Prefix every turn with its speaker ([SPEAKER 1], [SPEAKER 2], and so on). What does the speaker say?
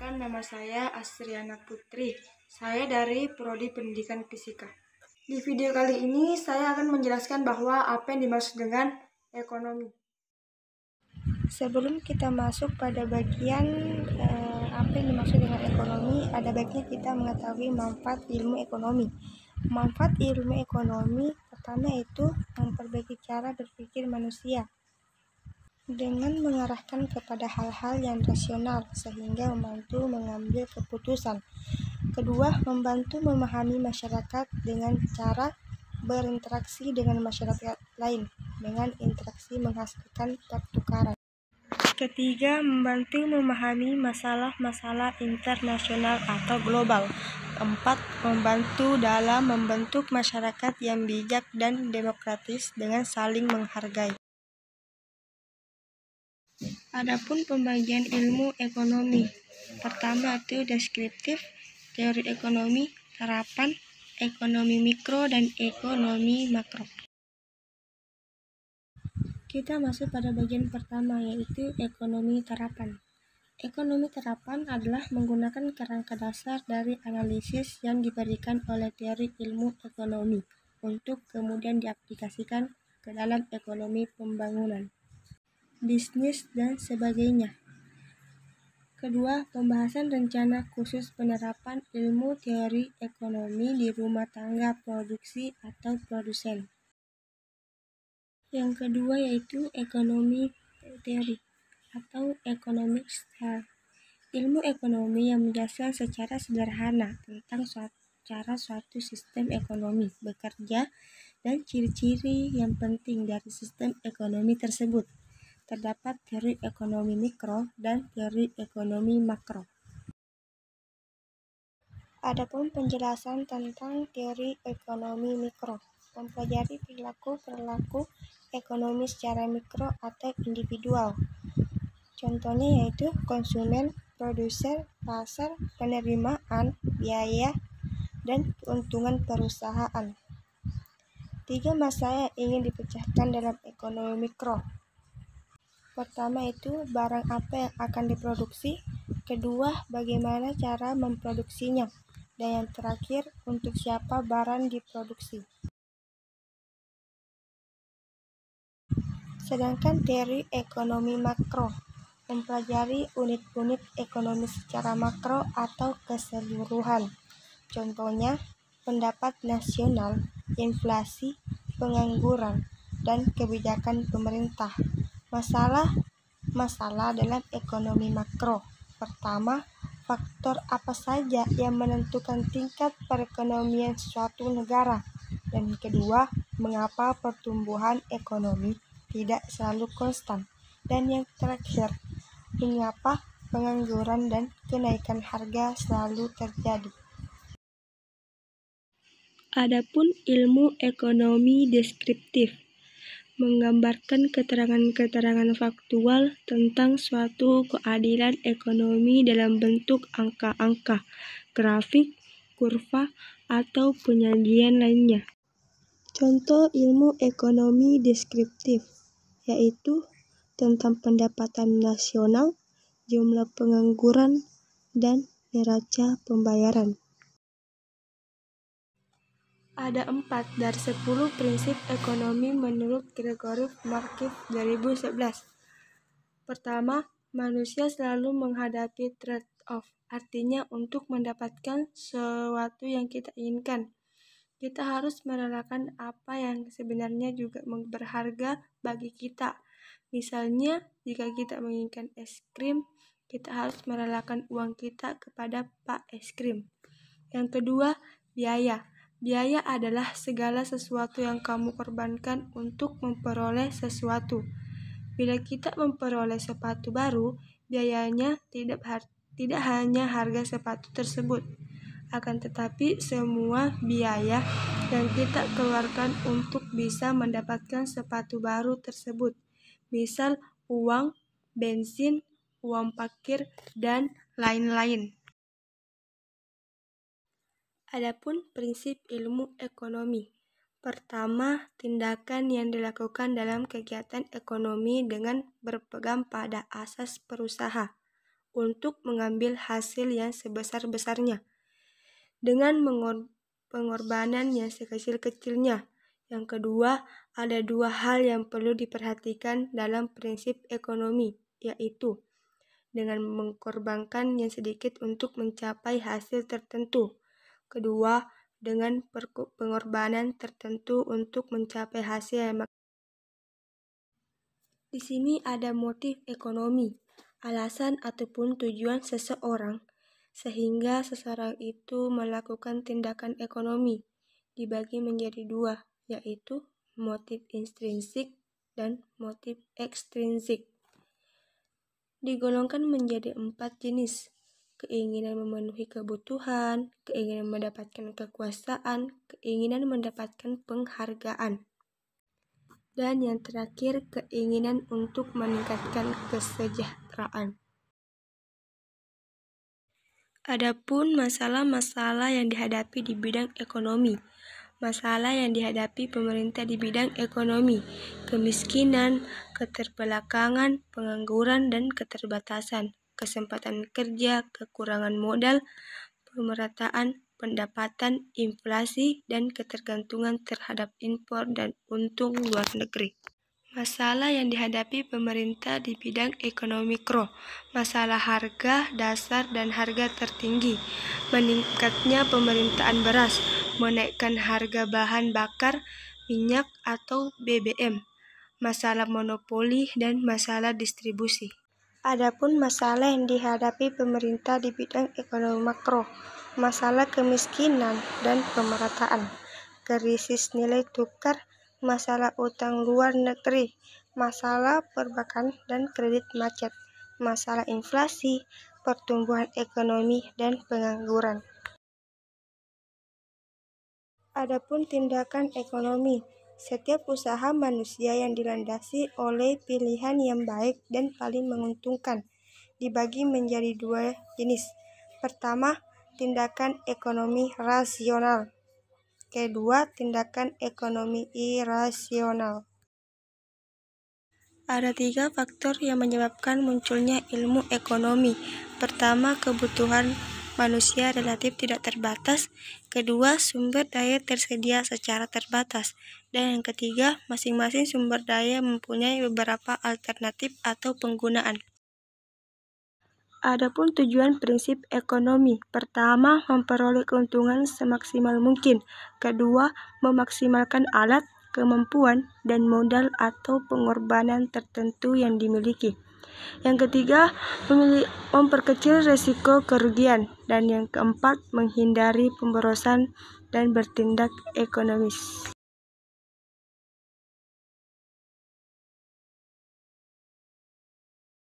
[SPEAKER 1] Perkenalkan, nama saya Astriana Putri. Saya dari Prodi Pendidikan Fisika. Di video kali ini saya akan menjelaskan bahwa apa yang dimaksud dengan ekonomi. Sebelum kita masuk pada bagian apa yang dimaksud dengan ekonomi, ada baiknya kita mengetahui manfaat ilmu ekonomi. Manfaat ilmu ekonomi pertama itu memperbaiki cara berpikir manusia dengan mengarahkan kepada hal-hal yang rasional sehingga membantu mengambil keputusan. Kedua, membantu memahami masyarakat dengan cara berinteraksi dengan masyarakat lain dengan interaksi menghasilkan pertukaran. Ketiga, membantu memahami masalah-masalah internasional atau global. Keempat, membantu dalam membentuk masyarakat yang bijak dan demokratis dengan saling menghargai. Adapun pembagian ilmu ekonomi, pertama itu deskriptif, teori ekonomi, terapan, ekonomi mikro, dan ekonomi makro. Kita masuk pada bagian pertama, yaitu ekonomi terapan. Ekonomi terapan adalah menggunakan kerangka dasar dari analisis yang diberikan oleh teori ilmu ekonomi untuk kemudian diaplikasikan ke dalam ekonomi pembangunan, bisnis, dan sebagainya. Kedua, pembahasan rencana khusus penerapan ilmu teori ekonomi di rumah tangga produksi atau produsen. Yang kedua yaitu ekonomi teori atau economic style. Ilmu ekonomi yang menjelaskan secara sederhana tentang cara suatu sistem ekonomi bekerja dan ciri-ciri yang penting dari sistem ekonomi tersebut. Terdapat teori ekonomi mikro dan teori ekonomi makro. Adapun penjelasan tentang teori ekonomi mikro, mempelajari perilaku ekonomi secara mikro atau individual. Contohnya yaitu konsumen, produsen, pasar, penerimaan, biaya, dan keuntungan perusahaan. 3 masalah yang ingin dipecahkan dalam ekonomi mikro. Pertama itu barang apa yang akan diproduksi, kedua bagaimana cara memproduksinya, dan yang terakhir untuk siapa barang diproduksi. Sedangkan teori ekonomi makro mempelajari unit-unit ekonomi secara makro atau keseluruhan. Contohnya pendapat nasional, inflasi, pengangguran, dan kebijakan pemerintah. Masalah dalam ekonomi makro. Pertama, faktor apa saja yang menentukan tingkat perekonomian suatu negara. Dan kedua, mengapa pertumbuhan ekonomi tidak selalu konstan. Dan yang terakhir, mengapa pengangguran dan kenaikan harga selalu terjadi. Adapun ilmu ekonomi deskriptif menggambarkan keterangan-keterangan faktual tentang suatu keadilan ekonomi dalam bentuk angka-angka, grafik, kurva, atau penyajian lainnya. Contoh ilmu ekonomi deskriptif yaitu tentang pendapatan nasional, jumlah pengangguran, dan neraca pembayaran. Ada 4 dari 10 prinsip ekonomi menurut Gregory Markov 2011. Pertama, manusia selalu menghadapi trade-off, artinya untuk mendapatkan sesuatu yang kita inginkan, kita harus merelakan apa yang sebenarnya juga berharga bagi kita. Misalnya, jika kita menginginkan es krim, kita harus merelakan uang kita kepada Pak Es Krim. Yang kedua, biaya. Biaya adalah segala sesuatu yang kamu korbankan untuk memperoleh sesuatu. Bila kita memperoleh sepatu baru, biayanya tidak hanya harga sepatu tersebut, akan tetapi semua biaya yang kita keluarkan untuk bisa mendapatkan sepatu baru tersebut. Misal uang, bensin, uang parkir, dan lain-lain. Adapun prinsip ilmu ekonomi. Pertama, tindakan yang dilakukan dalam kegiatan ekonomi dengan berpegang pada asas berusaha. untuk mengambil hasil yang sebesar-besarnya dengan pengorbanan yang sekecil-kecilnya. Yang kedua, ada dua hal yang perlu diperhatikan dalam prinsip ekonomi, yaitu dengan mengorbankan yang sedikit untuk mencapai hasil tertentu. Kedua, dengan pengorbanan tertentu untuk mencapai hasil yang Di sini ada motif ekonomi, alasan ataupun tujuan seseorang, sehingga seseorang itu melakukan tindakan ekonomi, dibagi menjadi dua, yaitu motif intrinsik dan motif ekstrinsik. Digolongkan menjadi 4 jenis: keinginan memenuhi kebutuhan, keinginan mendapatkan kekuasaan, keinginan mendapatkan penghargaan, dan yang terakhir, keinginan untuk meningkatkan kesejahteraan. Adapun masalah-masalah yang dihadapi di bidang ekonomi. Masalah yang dihadapi pemerintah di bidang ekonomi: kemiskinan, keterbelakangan, pengangguran dan keterbatasan, kesempatan kerja, kekurangan modal, pemerataan pendapatan, inflasi, dan ketergantungan terhadap impor dan untung luar negeri. Masalah yang dihadapi pemerintah di bidang ekonomi mikro: masalah harga dasar dan harga tertinggi, meningkatnya pemerintahan beras, menaikkan harga bahan bakar, minyak atau BBM, masalah monopoli dan masalah distribusi. Adapun masalah yang dihadapi pemerintah di bidang ekonomi makro: masalah kemiskinan dan pemerataan, krisis nilai tukar, masalah utang luar negeri, masalah perbankan dan kredit macet, masalah inflasi, pertumbuhan ekonomi, dan pengangguran. Adapun tindakan ekonomi: setiap usaha manusia yang dilandasi oleh pilihan yang baik dan paling menguntungkan, dibagi menjadi dua jenis. Pertama, tindakan ekonomi rasional. Kedua, tindakan ekonomi irasional. Ada 3 faktor yang menyebabkan munculnya ilmu ekonomi. Pertama, kebutuhan manusia relatif tidak terbatas. Kedua, sumber daya tersedia secara terbatas. Dan yang ketiga, masing-masing sumber daya mempunyai beberapa alternatif atau penggunaan. Adapun tujuan prinsip ekonomi: pertama, memperoleh keuntungan semaksimal mungkin. Kedua, memaksimalkan alat, kemampuan, dan modal atau pengorbanan tertentu yang dimiliki. Yang ketiga, memperkecil risiko kerugian. Dan yang keempat, menghindari pemborosan dan bertindak ekonomis.